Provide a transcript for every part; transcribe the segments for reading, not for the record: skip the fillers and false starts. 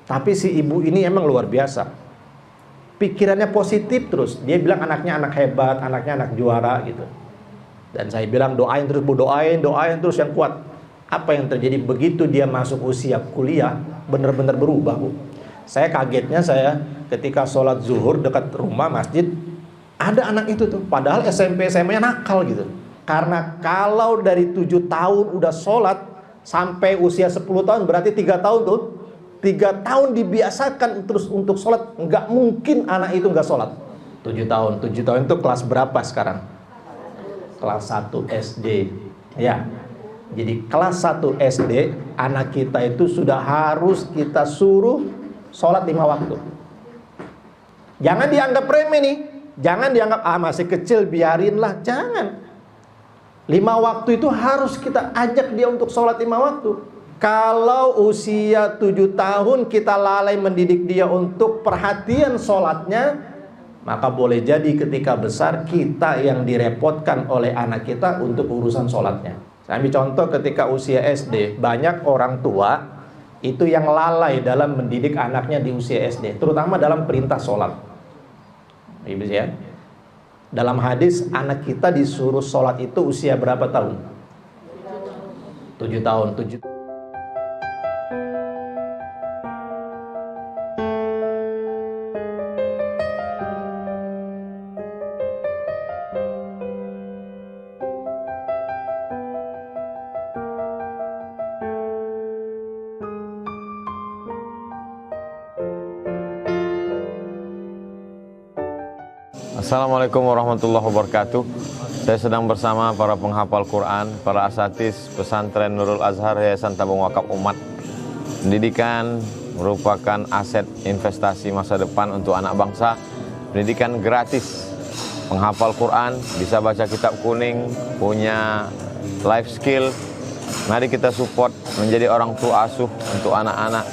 Tapi si ibu ini emang luar biasa. Pikirannya positif terus. Dia bilang anaknya anak hebat, anaknya anak juara gitu. Dan saya bilang doain terus Bu, doain terus yang kuat. Apa yang terjadi begitu dia masuk usia kuliah, benar-benar berubah Bu. Saya kagetnya ketika sholat zuhur dekat rumah masjid, ada anak itu tuh. Padahal SMP SMA-nya nakal gitu. Karena kalau dari 7 tahun udah sholat sampai usia 10 tahun berarti 3 tahun tuh. 3 tahun dibiasakan terus untuk sholat, nggak mungkin anak itu nggak sholat. 7 tahun itu kelas berapa sekarang? Kelas 1 SD. Ya, jadi kelas 1 SD, anak kita itu sudah harus kita suruh sholat 5 waktu. Jangan dianggap remeh nih. Jangan dianggap, masih kecil biarinlah. Jangan. 5 waktu itu harus kita ajak dia untuk sholat 5 waktu. Kalau usia 7 tahun kita lalai mendidik dia untuk perhatian sholatnya, maka boleh jadi ketika besar kita yang direpotkan oleh anak kita untuk urusan sholatnya. Saya ambil contoh ketika usia SD, banyak orang tua itu yang lalai dalam mendidik anaknya di usia SD, terutama dalam perintah sholat. Ibu ya, dalam hadis anak kita disuruh sholat itu usia berapa tahun? 7 tahun. Assalamualaikum warahmatullahi wabarakatuh. Saya sedang bersama para penghafal Quran, para asatidz pesantren Nurul Azhar Yayasan Tabung Wakaf Umat. Pendidikan merupakan aset investasi masa depan untuk anak bangsa. Pendidikan gratis, penghafal Quran, bisa baca kitab kuning, punya life skill. Mari kita support menjadi orang tua asuh untuk anak-anak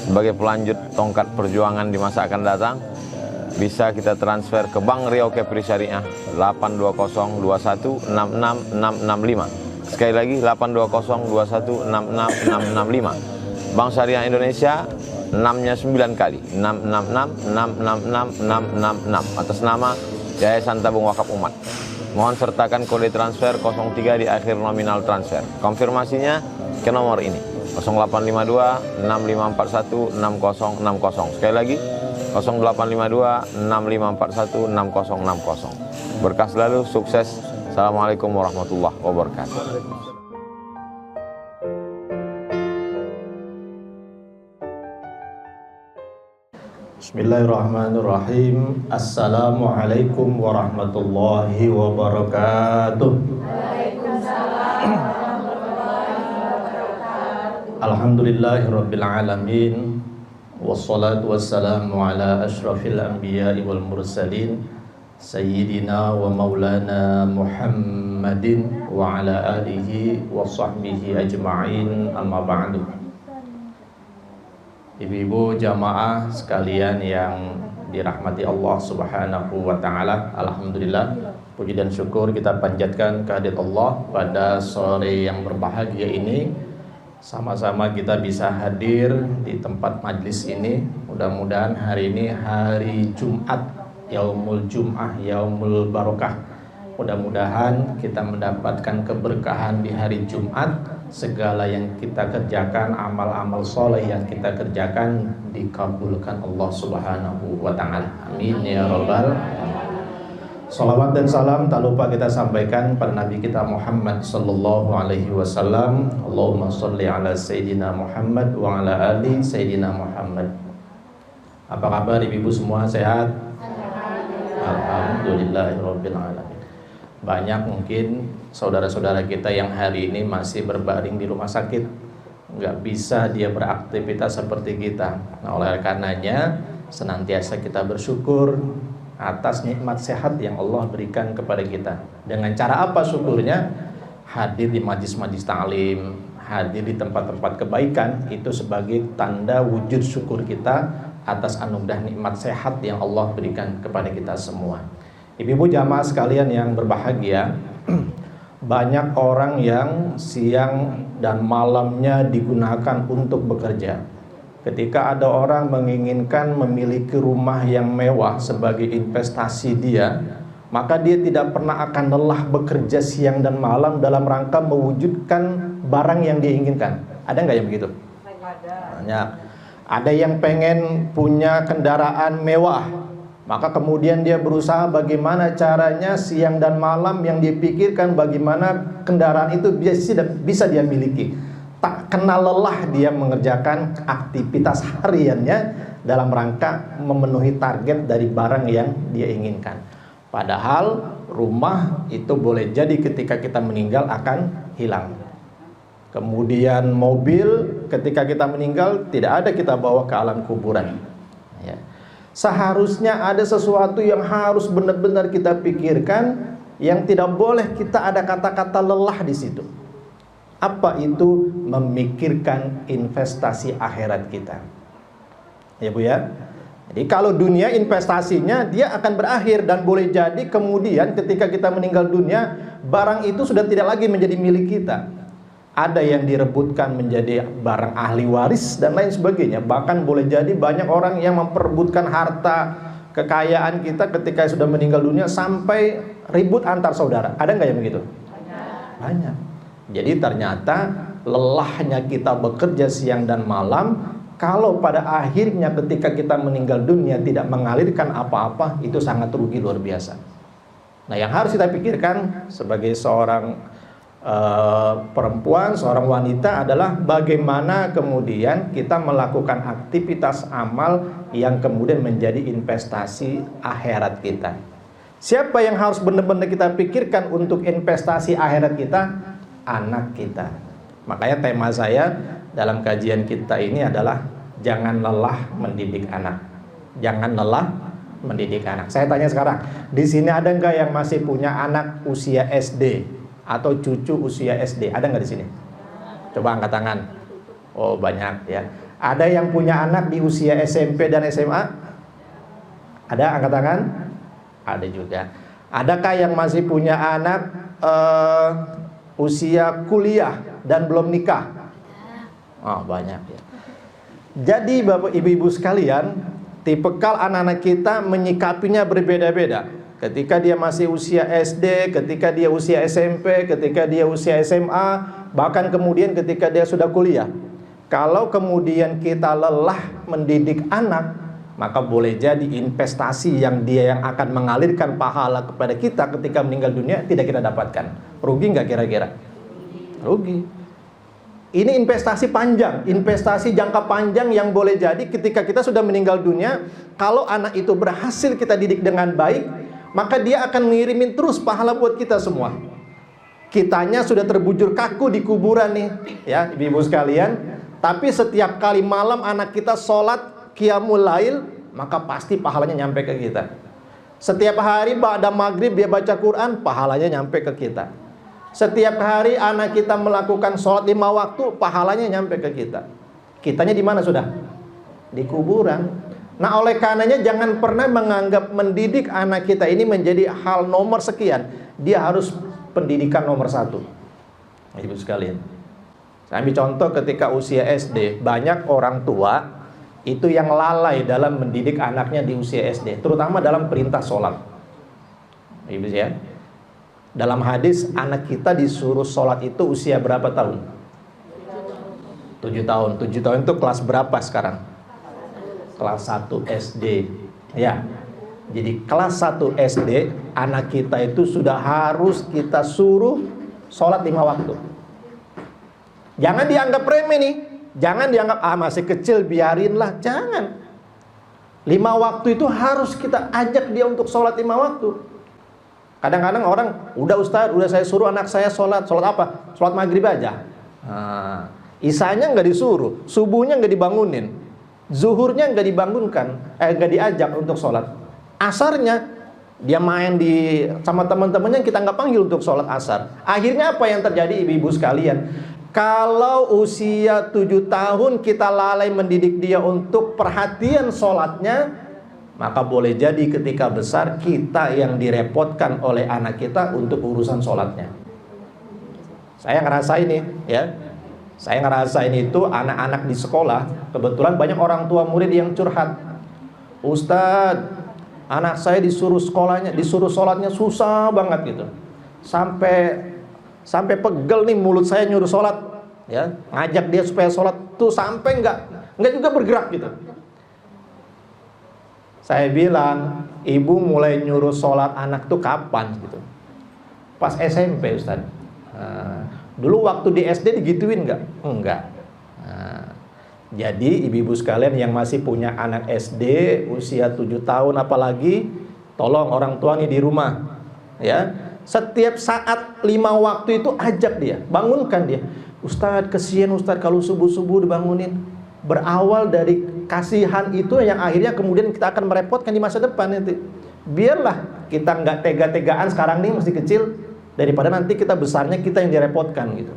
sebagai pelanjut tongkat perjuangan di masa akan datang. Bisa kita transfer ke Bank Riau Kepri Syariah 82021666665. Sekali lagi 82021666665. Bank Syariah Indonesia 6-nya 9 kali 6666666 atas nama Yayasan Tabung Wakaf Umat. Mohon sertakan kode transfer 03 di akhir nominal transfer. Konfirmasinya ke nomor ini 0852 6541 6060. Sekali lagi 0852 6541 6060. Berkah selalu, sukses. Assalamualaikum warahmatullahi wabarakatuh. Bismillahirrahmanirrahim. Assalamualaikum warahmatullahi wabarakatuh. Waalaikumsalam warahmatullahi wabarakatuh. Alhamdulillahirabbil alamin. Wassalatu wassalamu ala ashrafil anbiya'i wal mursalin Sayyidina wa maulana Muhammadin wa ala alihi wa sahbihi ajma'in, amma ba'du. Ibu-ibu jamaah sekalian yang dirahmati Allah subhanahu wa ta'ala, alhamdulillah, puji dan syukur kita panjatkan kehadirat Allah pada sore yang berbahagia ini. Sama-sama kita bisa hadir di tempat majlis ini. Mudah-mudahan hari ini hari Jumat, Yaumul Jum'ah, Yaumul Barokah. Mudah-mudahan kita mendapatkan keberkahan di hari Jumat. Segala yang kita kerjakan, amal-amal soleh yang kita kerjakan dikabulkan Allah subhanahu wa ta'ala. Amin ya rabbal. Salawat dan salam tak lupa kita sampaikan pada Nabi kita Muhammad sallallahu alaihi wasallam. Allahumma sholli ala Sayyidina Muhammad wa ala ali Sayyidina Muhammad. Apa kabar ibu-ibu semua, sehat? Alhamdulillahirabbil alamin. Banyak mungkin saudara-saudara kita yang hari ini masih berbaring di rumah sakit, nggak bisa dia beraktivitas seperti kita. Nah, oleh karenanya senantiasa kita bersyukur atas nikmat sehat yang Allah berikan kepada kita. Dengan cara apa syukurnya? Hadir di majlis-majlis ta'lim, hadir di tempat-tempat kebaikan, itu sebagai tanda wujud syukur kita atas anugerah nikmat sehat yang Allah berikan kepada kita semua. Ibu-ibu jamaah sekalian yang berbahagia, banyak orang yang siang dan malamnya digunakan untuk bekerja. ketika ada orang menginginkan memiliki rumah yang mewah sebagai investasi dia, maka dia tidak pernah akan lelah bekerja siang dan malam dalam rangka mewujudkan barang yang dia inginkan. Ada nggak yang begitu? Banyak. Ada yang pengen punya kendaraan mewah, maka kemudian dia berusaha bagaimana caranya siang dan malam yang dia pikirkan bagaimana kendaraan itu bisa dia miliki. Tak kenal lelah dia mengerjakan aktivitas hariannya dalam rangka memenuhi target dari barang yang dia inginkan. Padahal rumah itu boleh jadi ketika kita meninggal akan hilang. Kemudian mobil ketika kita meninggal tidak ada kita bawa ke alam kuburan. Ya. Seharusnya ada sesuatu yang harus benar-benar kita pikirkan, yang tidak boleh kita ada kata-kata lelah di situ. Apa itu? Memikirkan investasi akhirat kita. Ya Bu ya. Jadi kalau dunia investasinya dia akan berakhir, dan boleh jadi kemudian ketika kita meninggal dunia barang itu sudah tidak lagi menjadi milik kita. Ada yang direbutkan menjadi barang ahli waris dan lain sebagainya. Bahkan boleh jadi banyak orang yang memperebutkan harta kekayaan kita ketika sudah meninggal dunia sampai ribut antar saudara. Ada nggak yang begitu? Banyak. Jadi ternyata lelahnya kita bekerja siang dan malam, kalau pada akhirnya ketika kita meninggal dunia tidak mengalirkan apa-apa, itu sangat rugi luar biasa. Nah, yang harus kita pikirkan sebagai seorang perempuan, seorang wanita adalah bagaimana kemudian kita melakukan aktivitas amal yang kemudian menjadi investasi akhirat kita. Siapa yang harus benar-benar kita pikirkan untuk investasi akhirat kita? Anak kita. Makanya tema saya dalam kajian kita ini adalah jangan lelah mendidik anak. Jangan lelah mendidik anak. Saya tanya sekarang, di sini ada nggak yang masih punya anak usia SD? Atau cucu usia SD, ada nggak di sini? Coba angkat tangan. Oh banyak ya. Ada yang punya anak di usia SMP dan SMA? Ada, angkat tangan? Ada juga. Adakah yang masih punya anak usia kuliah dan belum nikah? Oh banyak ya. Jadi Bapak Ibu sekalian, tipikal anak-anak kita menyikapinya berbeda-beda. Ketika dia masih usia SD, ketika dia usia SMP, ketika dia usia SMA, bahkan kemudian ketika dia sudah kuliah. Kalau kemudian kita lelah mendidik anak, maka boleh jadi investasi yang akan mengalirkan pahala kepada kita ketika meninggal dunia tidak kita dapatkan. Rugi nggak kira-kira? Rugi. Ini investasi panjang, investasi jangka panjang yang boleh jadi ketika kita sudah meninggal dunia, kalau anak itu berhasil kita didik dengan baik, maka dia akan ngirimin terus pahala buat kita semua. Kitanya sudah terbujur kaku di kuburan nih, ya ibu-ibu sekalian. Tapi setiap kali malam anak kita sholat qiyamul lail, maka pasti pahalanya nyampe ke kita. Setiap hari ba'da maghrib dia baca Quran, pahalanya nyampe ke kita. Setiap hari anak kita melakukan sholat 5 waktu, pahalanya nyampe ke kita. Kitanya di mana sudah? Di kuburan. Nah oleh karenanya jangan pernah menganggap mendidik anak kita ini menjadi hal nomor sekian. Dia harus pendidikan nomor 1. Ibu sekalian, saya ambil contoh ketika usia SD, banyak orang tua itu yang lalai dalam mendidik anaknya di usia SD, terutama dalam perintah sholat. Ibu ya, dalam hadis anak kita disuruh sholat itu usia berapa tahun? 7 tahun. 7 tahun itu kelas berapa sekarang? Kelas 1 SD. Ya. Jadi kelas 1 SD anak kita itu sudah harus kita suruh sholat 5 waktu. Jangan dianggap remeh nih. Jangan dianggap masih kecil biarinlah. Jangan. 5 waktu itu harus kita ajak dia untuk sholat 5 waktu. Kadang-kadang orang, udah Ustaz, udah saya suruh anak saya sholat. Sholat apa? Sholat maghrib aja. Isanya nggak disuruh, subuhnya nggak dibangunin, zuhurnya nggak dibangunkan, nggak diajak untuk sholat. Asarnya dia main sama teman-temannya, kita nggak panggil untuk sholat asar. Akhirnya apa yang terjadi ibu-ibu sekalian? Kalau usia 7 tahun kita lalai mendidik dia untuk perhatian sholatnya, maka boleh jadi ketika besar kita yang direpotkan oleh anak kita untuk urusan sholatnya. Saya ngerasain nih ya. Saya ngerasain itu anak-anak di sekolah, kebetulan banyak orang tua murid yang curhat. Ustadz, anak saya disuruh sholatnya susah banget gitu. Sampai pegel nih mulut saya nyuruh sholat, ya, ngajak dia supaya sholat tuh sampai nggak juga bergerak gitu. Saya bilang, ibu mulai nyuruh sholat anak tuh kapan gitu? Pas SMP, Ustaz. Dulu waktu di SD digituin nggak? Enggak. Jadi ibu-ibu sekalian yang masih punya anak SD usia 7 tahun apalagi, tolong orang tua nih di rumah, ya, setiap saat 5 waktu itu ajak dia, bangunkan dia. Ustadz, kesian Ustadz kalau subuh-subuh dibangunin. Berawal dari kasihan itu yang akhirnya kemudian kita akan merepotkan di masa depan nanti. Biarlah kita nggak tega-tegaan sekarang nih masih kecil, daripada nanti kita besarnya kita yang direpotkan gitu.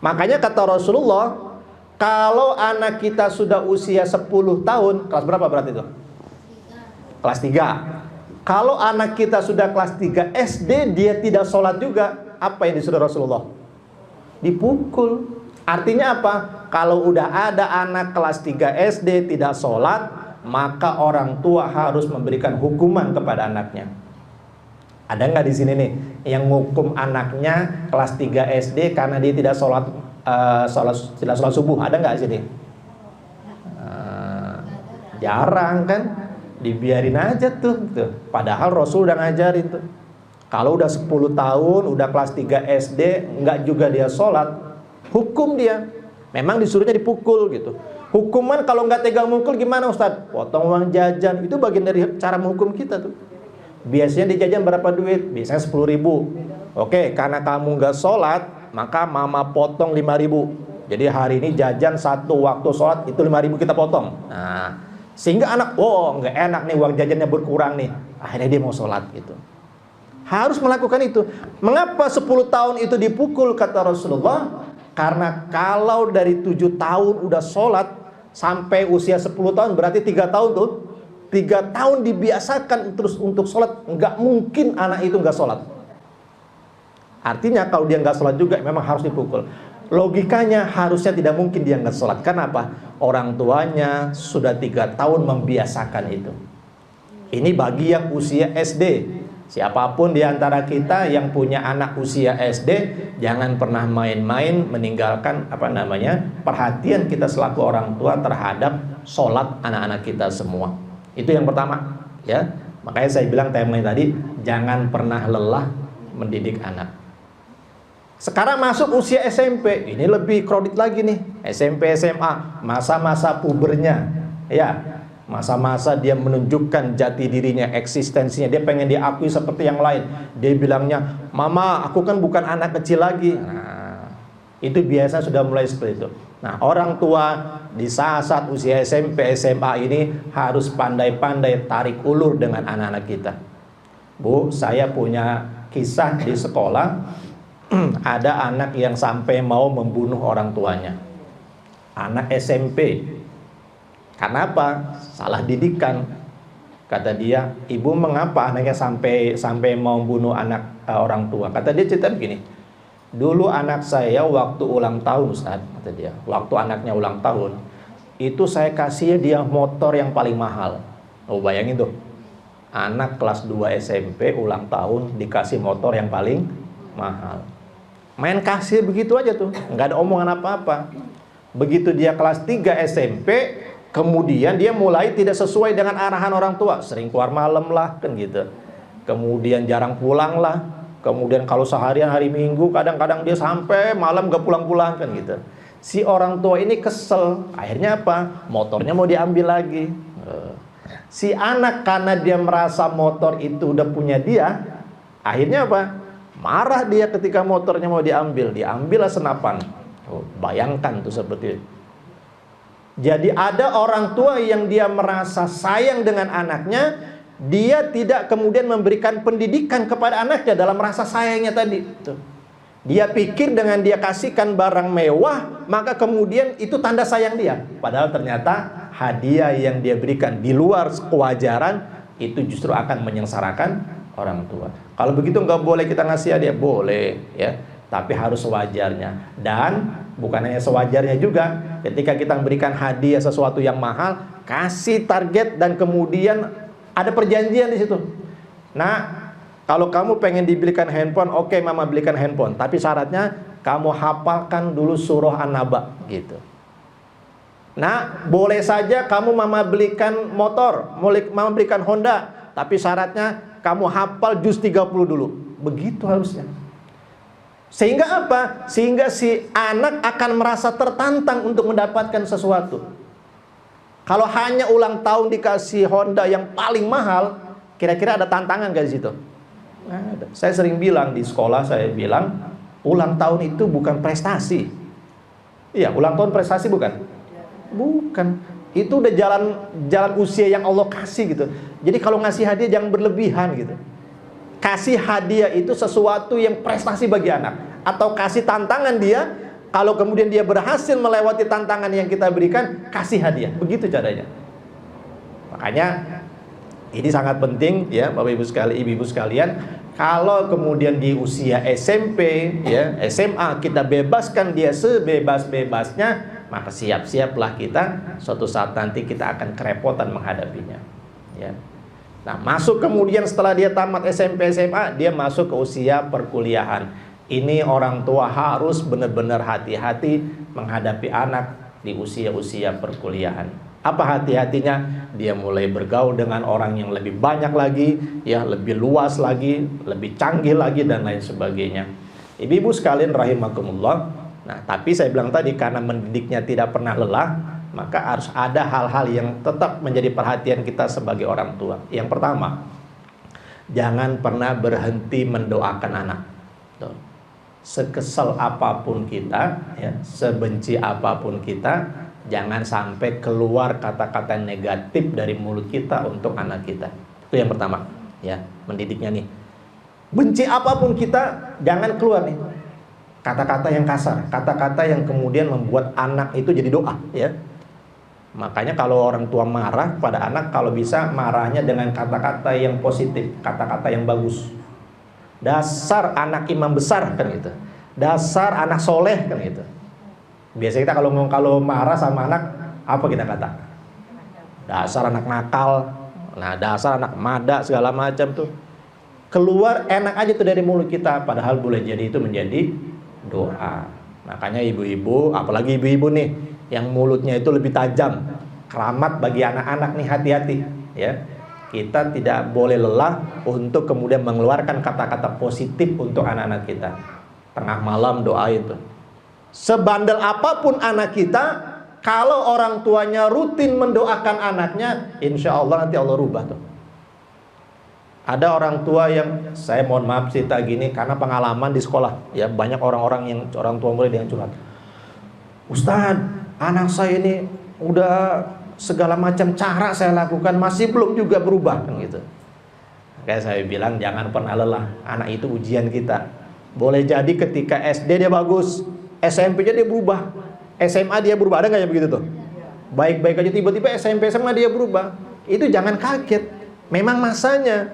Makanya kata Rasulullah, kalau anak kita sudah usia 10 tahun, kelas berapa berarti itu? Kelas 3. Kalau anak kita sudah kelas 3 SD, dia tidak sholat juga, apa yang disuruh Rasulullah? Dipukul. Artinya apa? Kalau udah ada anak kelas 3 SD tidak sholat, maka orang tua harus memberikan hukuman kepada anaknya. Ada nggak di sini nih yang menghukum anaknya kelas 3 SD karena dia tidak sholat subuh? Ada nggak di sini? Jarang kan? Dibiarin aja tuh. Padahal Rasul udah ngajarin tuh. Kalau udah 10 tahun, udah kelas 3 SD, nggak juga dia sholat, hukum dia. Memang disuruhnya dipukul gitu. Hukuman kalau nggak tega mukul gimana Ustadz? Potong uang jajan. Itu bagian dari cara menghukum kita tuh. Biasanya di jajan berapa duit? Biasanya 10.000. Oke, karena kamu nggak sholat, maka mama potong 5.000. Jadi hari ini jajan satu waktu sholat itu 5.000 kita potong. Nah, sehingga anak, oh nggak enak nih uang jajannya berkurang nih. Akhirnya dia mau sholat gitu. Harus melakukan itu. Mengapa 10 tahun itu dipukul kata Rasulullah? Karena kalau dari 7 tahun udah sholat sampai usia 10 tahun berarti 3 tahun tuh. 3 tahun dibiasakan terus untuk sholat, nggak mungkin anak itu nggak sholat. Artinya kalau dia nggak sholat juga memang harus dipukul. Logikanya harusnya tidak mungkin dia nggak sholat. Kenapa? Orang tuanya sudah 3 tahun membiasakan itu. Ini bagi yang usia SD. Siapapun di antara kita yang punya anak usia SD, jangan pernah main-main meninggalkan perhatian kita selaku orang tua terhadap sholat anak-anak kita semua. Itu yang pertama, ya. Makanya saya bilang temanya tadi, jangan pernah lelah mendidik anak. Sekarang masuk usia SMP, ini lebih kredit lagi nih. SMP, SMA, masa-masa pubernya, ya. Masa-masa dia menunjukkan jati dirinya, eksistensinya. Dia pengen diakui seperti yang lain. Dia bilangnya, mama aku kan bukan anak kecil lagi. Nah, itu biasa sudah mulai seperti itu. Nah, orang tua di saat usia SMP, SMA ini harus pandai-pandai tarik ulur dengan anak-anak kita. Bu, saya punya kisah di sekolah. Ada anak yang sampai mau membunuh orang tuanya. Anak SMP. Kenapa? Salah didikan. Kata dia, ibu mengapa anaknya sampai mau bunuh anak orang tua? Kata dia cerita begini. Dulu anak saya waktu ulang tahun, Ustaz, kata dia. Waktu anaknya ulang tahun, itu saya kasih dia motor yang paling mahal. Oh, bayangin tuh. Anak kelas 2 SMP ulang tahun dikasih motor yang paling mahal. Main kasih begitu aja tuh, nggak ada omongan apa-apa. Begitu dia kelas 3 SMP, kemudian dia mulai tidak sesuai dengan arahan orang tua. Sering keluar malam lah, kan gitu. Kemudian jarang pulang lah. Kemudian kalau seharian hari Minggu, kadang-kadang dia sampai malam gak pulang-pulang, kan gitu. Si orang tua ini kesel. Akhirnya apa? Motornya mau diambil lagi. Si anak karena dia merasa motor itu udah punya dia, akhirnya apa? Marah dia ketika motornya mau diambil. Diambillah senapan. Bayangkan tuh seperti itu. Jadi ada orang tua yang dia merasa sayang dengan anaknya, dia tidak kemudian memberikan pendidikan kepada anaknya dalam rasa sayangnya tadi. Dia pikir dengan dia kasihkan barang mewah, maka kemudian itu tanda sayang dia. Padahal ternyata hadiah yang dia berikan di luar kewajaran, itu justru akan menyengsarakan orang tua. Kalau begitu nggak boleh kita ngasih hadiah, boleh ya. tapi harus sewajarnya. Dan bukan hanya sewajarnya juga, ketika kita memberikan hadiah sesuatu yang mahal, kasih target dan kemudian ada perjanjian di situ. Nah, kalau kamu pengen dibelikan handphone, oke, mama belikan handphone, tapi syaratnya kamu hafalkan dulu surah An-Naba gitu. Nah, boleh saja kamu mama belikan motor, mama belikan Honda, tapi syaratnya kamu hafal juz 30 dulu. Begitu harusnya. Sehingga apa? Sehingga si anak akan merasa tertantang untuk mendapatkan sesuatu. Kalau hanya ulang tahun dikasih Honda yang paling mahal, kira-kira ada tantangan gak di situ? Nah, saya sering bilang di sekolah, saya bilang ulang tahun itu bukan prestasi. Iya, ulang tahun prestasi bukan? Bukan. Itu udah jalan usia yang Allah kasih gitu. Jadi kalau ngasih hadiah jangan berlebihan gitu. Kasih hadiah itu sesuatu yang prestasi bagi anak, atau kasih tantangan dia. Kalau kemudian dia berhasil melewati tantangan yang kita berikan, kasih hadiah. Begitu caranya. Makanya ini sangat penting ya, Bapak Ibu sekalian, Ibu-ibu sekalian. Kalau kemudian di usia SMP ya, SMA kita bebaskan dia sebebas-bebasnya, maka siap-siaplah kita suatu saat nanti kita akan kerepotan menghadapinya ya. Nah, masuk kemudian setelah dia tamat SMP SMA, dia masuk ke usia perkuliahan. Ini orang tua harus benar-benar hati-hati menghadapi anak di usia-usia perkuliahan. Apa hati-hatinya? Dia mulai bergaul dengan orang yang lebih banyak lagi ya, lebih luas lagi, lebih canggih lagi dan lain sebagainya. Ibu-ibu sekalian rahimakumullah. Nah, tapi saya bilang tadi, karena mendidiknya tidak pernah lelah, maka harus ada hal-hal yang tetap menjadi perhatian kita sebagai orang tua. Yang pertama, jangan pernah berhenti mendoakan anak. Tuh. Sekesal apapun kita, ya, sebenci apapun kita, jangan sampai keluar kata-kata negatif dari mulut kita untuk anak kita. Itu yang pertama, ya, mendidiknya nih. Benci apapun kita, jangan keluar nih kata-kata yang kasar, kata-kata yang kemudian membuat anak itu jadi doa, ya. Makanya kalau orang tua marah pada anak, kalau bisa marahnya dengan kata-kata yang positif, kata-kata yang bagus. Dasar anak imam besar kan gitu. Dasar anak soleh kan gitu. Biasanya kita kalau marah sama anak, apa kita kata? Dasar anak nakal. Nah, dasar anak mada segala macam tuh. Keluar enak aja tuh dari mulut kita, padahal boleh jadi itu menjadi doa. Makanya ibu-ibu, apalagi ibu-ibu nih yang mulutnya itu lebih tajam, keramat bagi anak-anak nih, hati-hati ya. Kita tidak boleh lelah untuk kemudian mengeluarkan kata-kata positif untuk anak-anak kita. Tengah malam doa itu. Sebandel apapun anak kita, kalau orang tuanya rutin mendoakan anaknya, insya Allah nanti Allah rubah tuh. Ada orang tua yang, saya mohon maaf cerita gini karena pengalaman di sekolah ya, banyak orang-orang yang orang tua murid yang curhat. Ustadz, anak saya ini udah segala macam cara saya lakukan masih belum juga berubah kan gitu. Kayak saya bilang jangan pernah lelah, anak itu ujian kita. Boleh jadi ketika SD dia bagus, SMP-nya dia berubah, SMA dia berubah, ada nggak yang begitu tuh? Baik-baik aja tiba-tiba SMP SMA dia berubah. Itu jangan kaget, memang masanya.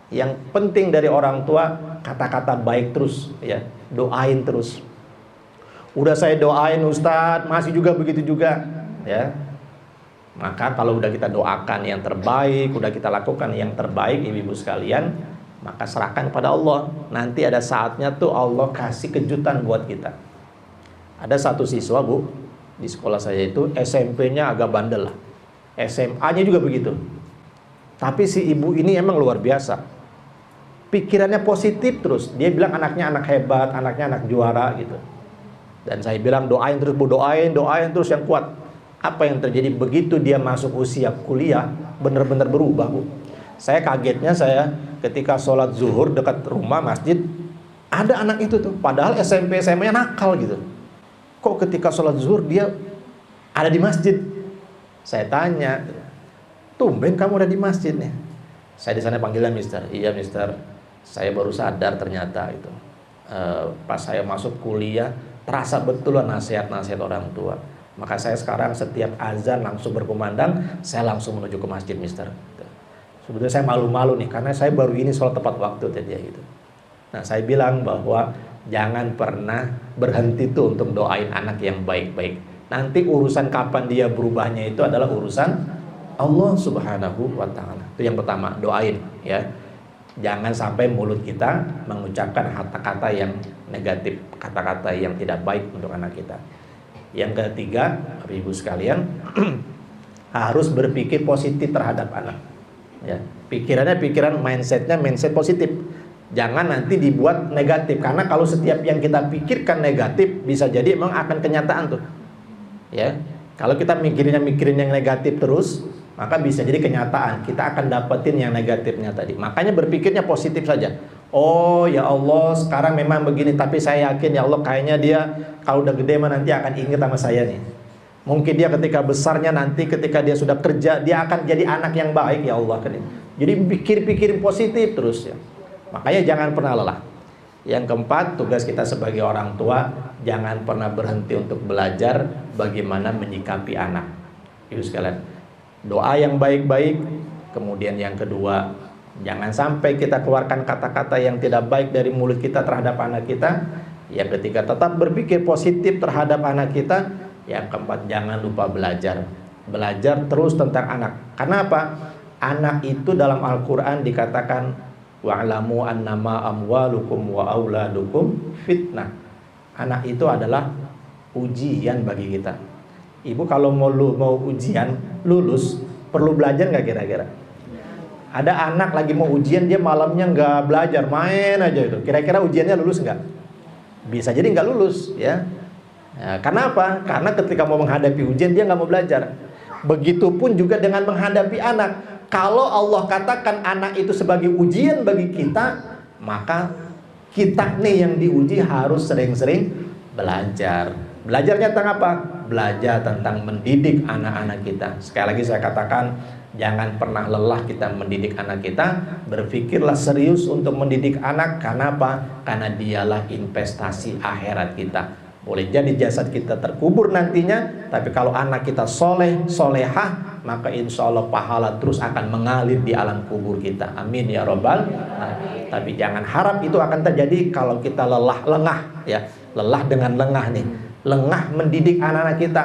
Yang penting dari orang tua, kata-kata baik terus ya, doain terus. Udah saya doain Ustadz, masih juga begitu juga ya. Maka kalau udah kita doakan yang terbaik, udah kita lakukan yang terbaik ibu-ibu sekalian, maka serahkan pada Allah. Nanti ada saatnya tuh Allah kasih kejutan buat kita. Ada satu siswa bu, di sekolah saya itu SMP-nya agak bandel lah, SMA-nya juga begitu. Tapi si ibu ini emang luar biasa. Pikirannya positif terus. Dia bilang anaknya anak hebat, anaknya anak juara gitu. Dan saya bilang doain terus bu, doain terus yang kuat. Apa yang terjadi begitu dia masuk usia kuliah, benar-benar berubah bu. Saya kagetnya ketika sholat zuhur dekat rumah masjid, ada anak itu tuh. Padahal SMP SMA-nya nakal gitu. Kok ketika sholat zuhur dia ada di masjid? Saya tanya, tumben kamu ada di masjid nih. Saya di sana panggilnya mister. Iya mister, saya baru sadar ternyata itu. Pas saya masuk kuliah, terasa betul nasihat-nasihat orang tua. Maka saya sekarang setiap azan langsung berkumandang, saya langsung menuju ke masjid mister. Sebetulnya saya malu-malu nih, karena saya baru ini sholat tepat waktu tadi ya gitu. Nah saya bilang bahwa jangan pernah berhenti tuh untuk doain anak yang baik-baik. Nanti urusan kapan dia berubahnya itu adalah urusan Allah Subhanahu wa Ta'ala. Itu yang pertama, doain ya. Jangan sampai mulut kita mengucapkan kata-kata yang negatif, kata-kata yang tidak baik untuk anak kita. Yang ketiga, Bapak Ibu sekalian, harus berpikir positif terhadap anak. Ya, pikiran mindset positif. Jangan nanti dibuat negatif, karena kalau setiap yang kita pikirkan negatif, bisa jadi memang akan kenyataan tuh. Ya, kalau kita mikirin yang negatif terus, maka bisa jadi kenyataan kita akan dapetin yang negatifnya tadi. Makanya berpikirnya positif saja. Oh ya Allah, sekarang memang begini, tapi saya yakin ya Allah, kayaknya dia kalau udah gede mah nanti akan ingat sama saya nih. Mungkin dia ketika besarnya nanti, ketika dia sudah kerja, dia akan jadi anak yang baik ya Allah. Jadi pikir-pikirin positif terus ya. Makanya jangan pernah lelah. Yang keempat, tugas kita sebagai orang tua, jangan pernah berhenti untuk belajar bagaimana menyikapi anak. Ibu sekalian, doa yang baik-baik. Kemudian yang kedua, jangan sampai kita keluarkan kata-kata yang tidak baik dari mulut kita terhadap anak kita. Yang ketiga, tetap berpikir positif terhadap anak kita. Yang keempat, jangan lupa belajar. Belajar terus tentang anak. Karena apa? Anak itu dalam Al-Quran dikatakan, wa'lamu annama amwalukum wa auladukum fitnah. Anak itu adalah ujian bagi kita. Ibu kalau mau ujian, lulus, perlu belajar nggak kira-kira? Ada anak lagi mau ujian, dia malamnya nggak belajar, main aja itu. Kira-kira ujiannya lulus nggak? Bisa jadi nggak lulus, ya. Nah, karena apa? Karena ketika mau menghadapi ujian, dia nggak mau belajar. Begitupun juga dengan menghadapi anak. Kalau Allah katakan anak itu sebagai ujian bagi kita, maka kita nih yang diuji harus sering-sering belajar. Belajarnya tentang apa? Belajar tentang mendidik anak-anak kita. Sekali lagi saya katakan, jangan pernah lelah kita mendidik anak kita. Berpikirlah serius untuk mendidik anak. Karena apa? Karena dialah investasi akhirat kita. Boleh jadi jasad kita terkubur nantinya, tapi kalau anak kita soleh, solehah, maka insya Allah pahala terus akan mengalir di alam kubur kita. Amin ya robbal. Tapi jangan harap itu akan terjadi kalau kita lengah, ya, lelah dengan lengah nih, lengah mendidik anak-anak kita,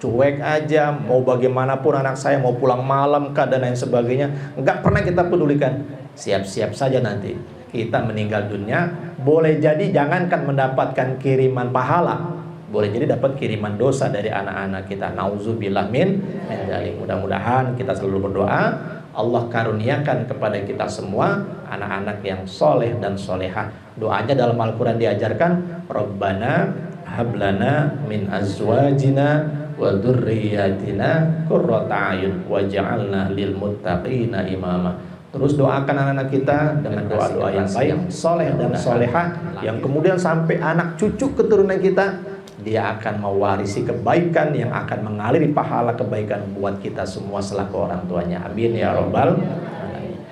cuek aja, mau bagaimanapun anak saya mau pulang malam kah dan lain sebagainya, nggak pernah kita pedulikan. Siap-siap saja nanti kita meninggal dunia, boleh jadi jangankan mendapatkan kiriman pahala, boleh jadi dapat kiriman dosa dari anak-anak kita. Nauzubillah min dzalik. Mudah-mudahan kita selalu berdoa, Allah karuniakan kepada kita semua anak-anak yang soleh dan solehah. Doanya dalam Al-Quran diajarkan, Rabbana hablana min azwajina wa dzurriyyatina qurrata a'yun waj'alna lil muttaqina imama. Terus doakan anak-anak kita dengan doa-doa yang baik, soleh dan solehah, yang kemudian sampai anak cucu keturunan kita, dia akan mewarisi kebaikan yang akan mengaliri pahala kebaikan buat kita semua selaku orang tuanya. Amin ya robbal alamin.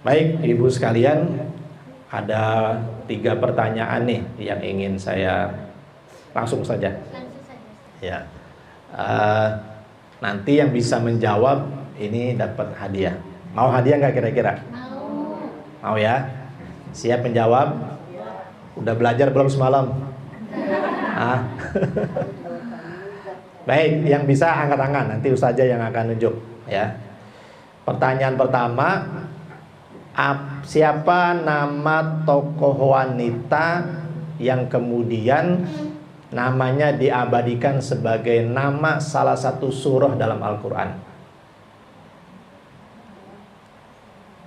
Baik ibu sekalian, ada 3 pertanyaan nih yang ingin saya langsung saja. Ya, nanti yang bisa menjawab ini dapat hadiah. Mau hadiah nggak kira-kira? Mau ya? Siap menjawab? Udah belajar belum semalam? Baik, yang bisa angkat tangan. Nanti Ustazah yang akan nunjuk ya. Pertanyaan pertama, siapa nama tokoh wanita yang kemudian namanya diabadikan sebagai nama salah satu surah dalam Al-Quran?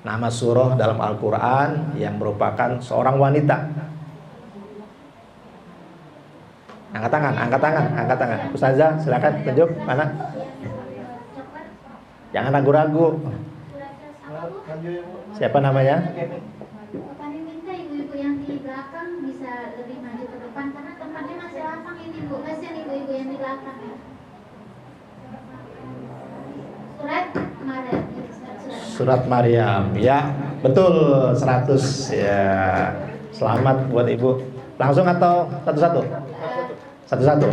Nama surah dalam Al-Quran yang merupakan seorang wanita. Angkat tangan. Ustazah, silakan tunjuk mana. Jangan ragu-ragu. Siapa namanya? Kami minta ibu-ibu yang di belakang bisa lebih maju ke depan karena tempatnya masih lapang ini Bu. Kasihan ibu-ibu yang di belakang. Surat Maryam, ya betul 100 ya. Selamat buat ibu. Langsung atau satu-satu? Satu-satu.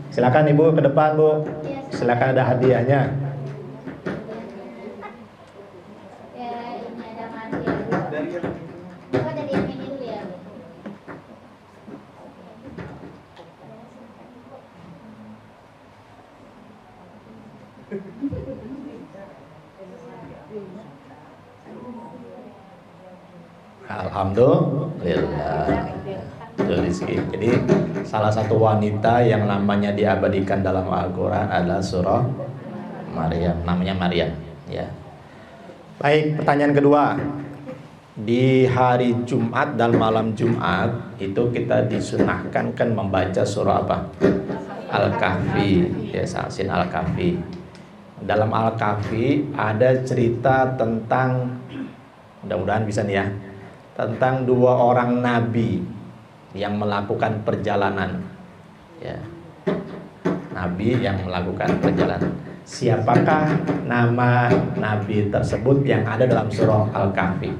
Silakan ibu ke depan bu. Silakan, ada hadiahnya. Ya ini ada hadiah. Oh dari yang ini dulu ya. Alhamdulillah. Itu rizki. Jadi salah satu wanita yang namanya diabadikan dalam Al-Quran adalah surah Maryam. Namanya Maryam. Ya. Baik, pertanyaan kedua. Di hari Jumat dan malam Jumat itu kita disunahkan kan membaca surah apa? Al-Kahfi. Ya, Yasin Al-Kahfi. Dalam Al-Kahfi ada cerita tentang, mudah-mudahan bisa nih ya, tentang dua orang nabi yang melakukan perjalanan, ya, nabi yang melakukan perjalanan. Siapakah nama nabi tersebut yang ada dalam surah Al-Kahfi?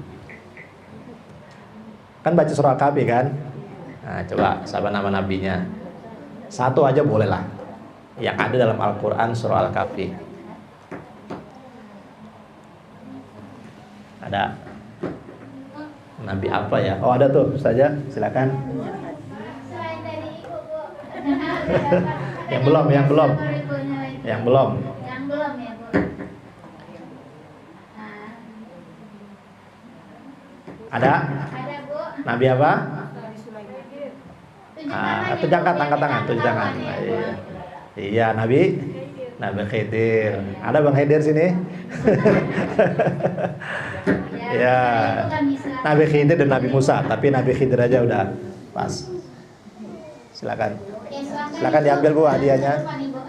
Kan baca surah Al-Kahfi kan? Nah, coba siapa nama nabinya? Satu aja boleh lah, yang ada dalam Al-Quran surah Al-Kahfi. Ada nabi apa ya? Oh, ada tuh, saja, silakan. Selain dari ibu, Bu. Yang belum. Yang belum. Yang belum. Yang belum ya, Bu. Nah, Ada ada, Bu. nabi apa? Tujuh Angkat tangan tangan, ya, Bu. tujuh tangan. Ya, Bu. Iya, Nabi Khidir. Ada Bang Khidir sini? Ya. Itu kan bisa. Nabi Khidir dan Nabi Musa, tapi Nabi Khidir aja udah pas. Silakan. Oke, Silakan diambil, Bu, hadiahnya. Lupa nih, Bu.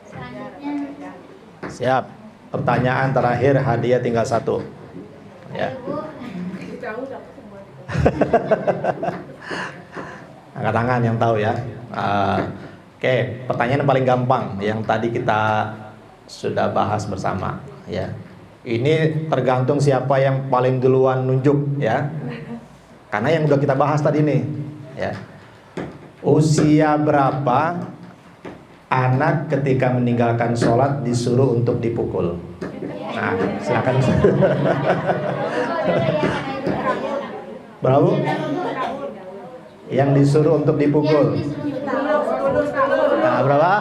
Selanjutnya, Siap. Pertanyaan terakhir, hadiah tinggal satu. Ya. Bu. Angkat tangan yang tahu ya. Oke, pertanyaan yang paling gampang yang tadi kita sudah bahas bersama ya. Ini tergantung siapa yang paling duluan nunjuk ya. Karena yang udah kita bahas tadi nih ya. Usia berapa anak ketika meninggalkan sholat disuruh untuk dipukul? Nah, silakan. Berapa? Yang disuruh untuk dipukul. Nah, berapa?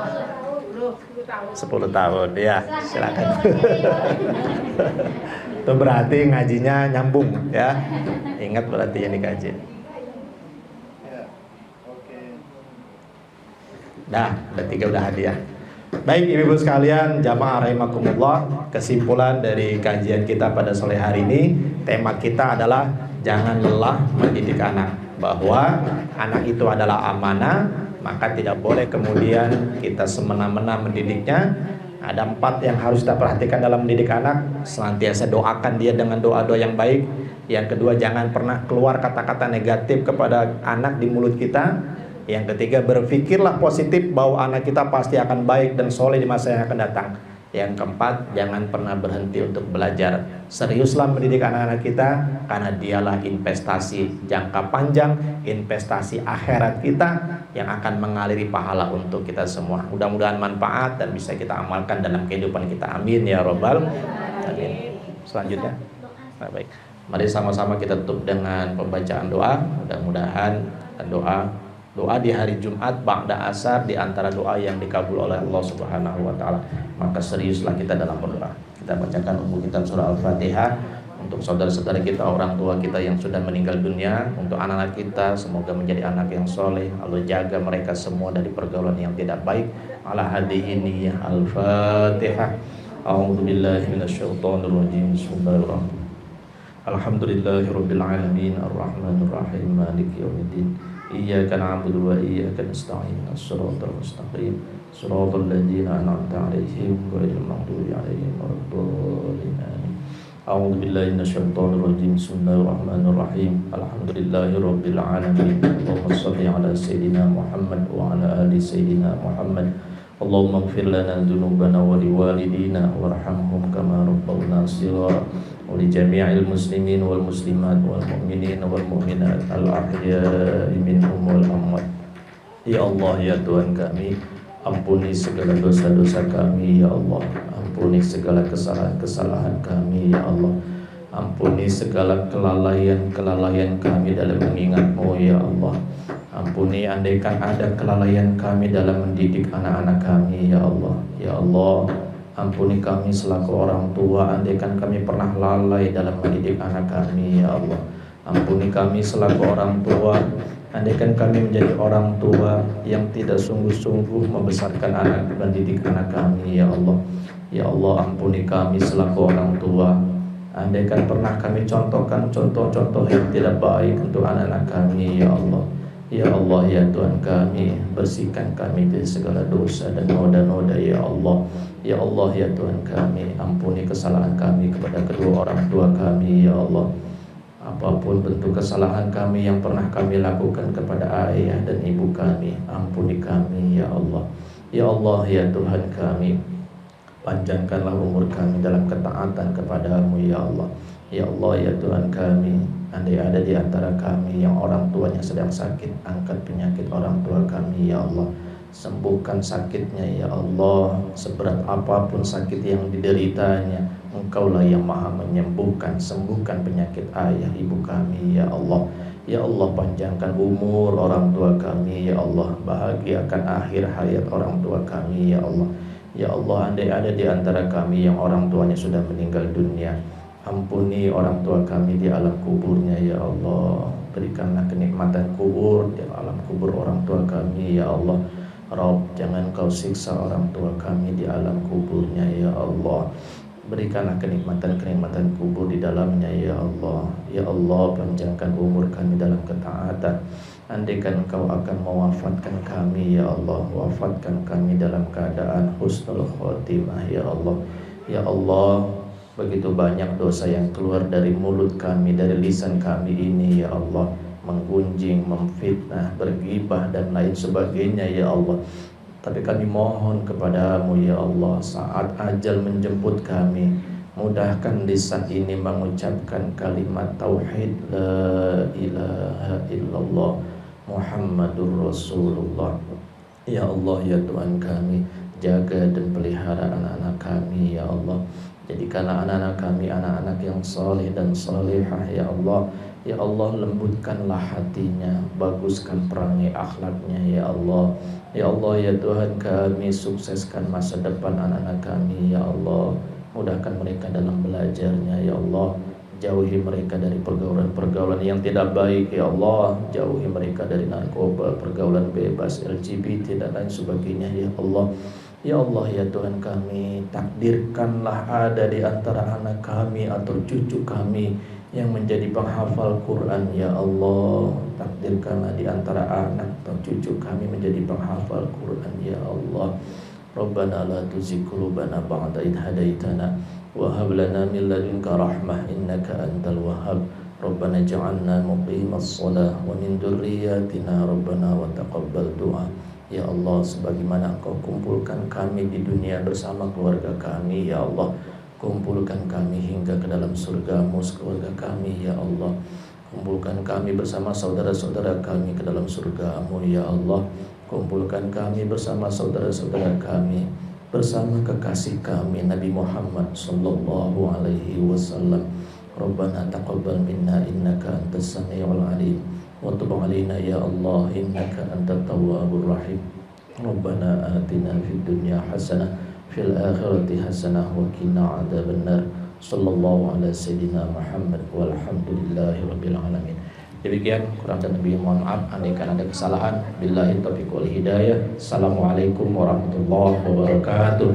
10 tahun. Ya, silakan. Itu berarti ngajinya nyambung ya. Ingat berarti yang dikaji. Dah, udah 3 udah hadiah. Baik ibu-ibu sekalian, jamaah rahimakumullah, kesimpulan dari kajian kita pada sore hari ini, tema kita adalah jangan lelah mendidik anak. Bahwa anak itu adalah amanah, maka tidak boleh kemudian kita semena-mena mendidiknya. Ada 4 yang harus kita perhatikan dalam mendidik anak. Senantiasa doakan dia dengan doa-doa yang baik. Yang kedua, jangan pernah keluar kata-kata negatif kepada anak di mulut kita. Yang ketiga, berpikirlah positif bahwa anak kita pasti akan baik dan soleh di masa yang akan datang. Yang keempat, jangan pernah berhenti untuk belajar. Seriuslah mendidik anak-anak kita, karena dialah investasi jangka panjang, investasi akhirat kita yang akan mengaliri pahala untuk kita semua. Mudah-mudahan manfaat dan bisa kita amalkan dalam kehidupan kita. Amin ya robbal alamin. Selanjutnya, baik. Mari sama-sama kita tutup dengan pembacaan doa. Mudah-mudahan doa di hari Jumat ba'da asar di antara doa yang dikabul oleh Allah Subhanahu wa taala. Maka seriuslah kita dalam berdoa. Kita bacakan umum kitab surah Al-Fatihah untuk saudara-saudara kita, orang tua kita yang sudah meninggal dunia, untuk anak-anak kita semoga menjadi anak yang soleh. Allah jaga mereka semua dari pergaulan yang tidak baik. Ala hadi ini Al-Fatihah. A'udzubillahi minasyaitonirrajim. Bismillahirrahmanirrahim. Alhamdulillahirabbil alamin arrahmanir rahim maliki yaumiddin. Iyyaka na'budu wa iyyaka nasta'in. Shiratal mustaqim. Shiratal ladzina an'amta 'alaihim ghairil maghdubi 'alaihim waladdallin. A'udzu billahi minasyaitonir rajim. Bismillahirrahmanirrahim. Alhamdulillahirabbil alamin. Allahumma shalli 'ala sayidina Muhammad wa 'ala ali sayidina Muhammad. Allahumma ighfir lana dzunubana wa liwalidina warhamhum kama rabbawna shighara. ولجميع المسلمين والمسلمات والمؤمنين والمؤمنات الأحياء منهم والأموات. Ya Allah, ya Tuhan kami, ampuni segala dosa-dosa kami ya Allah. Ampuni segala kesalahan-kesalahan kami ya Allah. Ampuni segala kelalaian-kelalaian kami dalam mengingat-Mu ya Allah. Ampuni andaikan ada kelalaian kami dalam mendidik anak-anak kami ya Allah. Ya Allah, ampuni kami selaku orang tua andaikan kami pernah lalai dalam mendidik anak kami ya Allah. Ampuni kami selaku orang tua andaikan kami menjadi orang tua yang tidak sungguh-sungguh membesarkan anak, mendidik anak kami ya Allah. Ya Allah, ampuni kami selaku orang tua andaikan pernah kami contohkan contoh-contoh yang tidak baik untuk anak-anak kami ya Allah. Ya Allah, ya Tuhan kami, bersihkan kami dari segala dosa dan noda-noda ya Allah. Ya Allah, ya Tuhan kami, ampuni kesalahan kami kepada kedua orang tua kami ya Allah. Apapun bentuk kesalahan kami yang pernah kami lakukan kepada ayah dan ibu kami, ampuni kami ya Allah. Ya Allah, ya Tuhan kami, panjangkanlah umur kami dalam ketaatan kepadamu ya Allah. Ya Allah, ya Tuhan kami, andai ada di antara kami yang orang tuanya sedang sakit, angkat penyakit orang tua kami ya Allah. Sembuhkan sakitnya ya Allah. Seberat apapun sakit yang dideritanya, Engkaulah yang maha menyembuhkan. Sembuhkan penyakit ayah ibu kami ya Allah. Ya Allah, panjangkan umur orang tua kami ya Allah. Bahagiakan akhir hayat orang tua kami ya Allah. Ya Allah, andai ada di antara kami yang orang tuanya sudah meninggal dunia, ampuni orang tua kami di alam kuburnya ya Allah. Berikanlah kenikmatan kubur di alam kubur orang tua kami ya Allah. Rabb, jangan kau siksa orang tua kami di alam kuburnya ya Allah. Berikanlah kenikmatan-kenikmatan kubur di dalamnya ya Allah. Ya Allah, panjangkan umur kami dalam ketaatan. Andaikan Engkau akan mewafatkan kami ya Allah, wafatkan kami dalam keadaan husnul khotimah ya Allah. Ya Allah, begitu banyak dosa yang keluar dari mulut kami, dari lisan kami ini ya Allah, menggunjing, memfitnah, bergibah dan lain sebagainya ya Allah. Tapi kami mohon kepadamu ya Allah, saat ajal menjemput kami, mudahkan lisan ini mengucapkan kalimat tauhid la ilaha illallah Muhammadur Rasulullah. Ya Allah, ya Tuhan kami, jaga dan pelihara anak-anak kami ya Allah. Jadikanlah anak-anak kami anak-anak yang saleh dan salihah ya Allah. Ya Allah, lembutkanlah hatinya, baguskan perangai akhlaknya ya Allah. Ya Allah, ya Tuhan kami, sukseskan masa depan anak-anak kami ya Allah. Mudahkan mereka dalam belajarnya ya Allah. Jauhi mereka dari pergaulan-pergaulan yang tidak baik ya Allah. Jauhi mereka dari narkoba, pergaulan bebas, LGBT dan lain sebagainya ya Allah. Ya Allah, ya Tuhan kami, takdirkanlah ada di antara anak kami atau cucu kami yang menjadi penghafal Quran ya Allah. Takdirkanlah di antara anak atau cucu kami menjadi penghafal Quran ya Allah. Rabbana la tuzigh qulubana ba'da idh hadaitana wa hab lana min ladunka rahmah innaka antal wahhab. Rabbana ij'alna muqimas shalah wa min dzurriyyatina rabbana wa taqabbal du'a. Ya Allah, sebagaimana Engkau kumpulkan kami di dunia bersama keluarga kami ya Allah, kumpulkan kami hingga ke dalam surga-Mu sekeluarga kami ya Allah. Kumpulkan kami bersama saudara-saudara kami ke dalam surga-Mu ya Allah. Kumpulkan kami bersama saudara-saudara kami, bersama kekasih kami Nabi Muhammad sallallahu alaihi wasallam. Rabbana taqabbal minna innaka antas samiul alim wa tub alaina ya Allah innaka antat tawwabur rahim. Rabbana atina fid dunya hasanah fil akhirati hasanah wa qina adzabannar. Sallallahu ala sayyidina Muhammad walhamdulillahi rabbil alamin. Demikian, kurang dan lebih mohon maaf andaikan ada kesalahan. Billahi taufiq wal hidayah. Assalamualaikum warahmatullahi wabarakatuh.